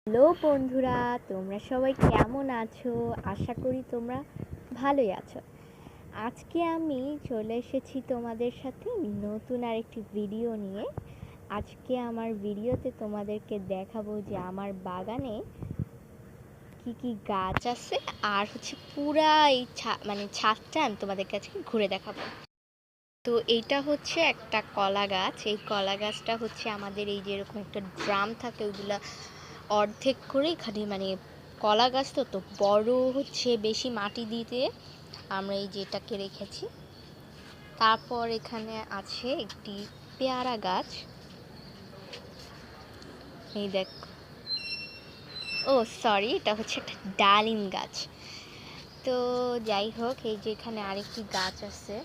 Hello বন্ধুরা, তোমরা সবাই কেমন আছো? আশা করি তোমরা ভালোই আছো। আজকে আমি চলে এসেছি তোমাদের সাথে নতুন আরেকটি ভিডিও নিয়ে। আজকে আমার ভিডিওতে তোমাদেরকে দেখাবো যে আমার বাগানে কি কি গাছ আছে, আর পুরা এই ছাদটা আমি তোমাদের কাছে ঘুরে দেখাবো। তো এইটা হচ্ছে একটা কলা গাছ। এই কলা গাছটা আমাদের এই যে এরকম একটা ড্রাম থাকে, ওইগুলা অর্ধেক করে এখানে কলা গাছ তো তো বড় বেশি মাটি দিতে আমরা এই যেটাকে রেখেছি। তারপর এখানে আছে একটি পেয়ারা গাছ, এই দেখ। ও সরি, এটা একটা ডালিম গাছ। তো যাই হোক, এই যে এখানে আরেকটি গাছ আছে,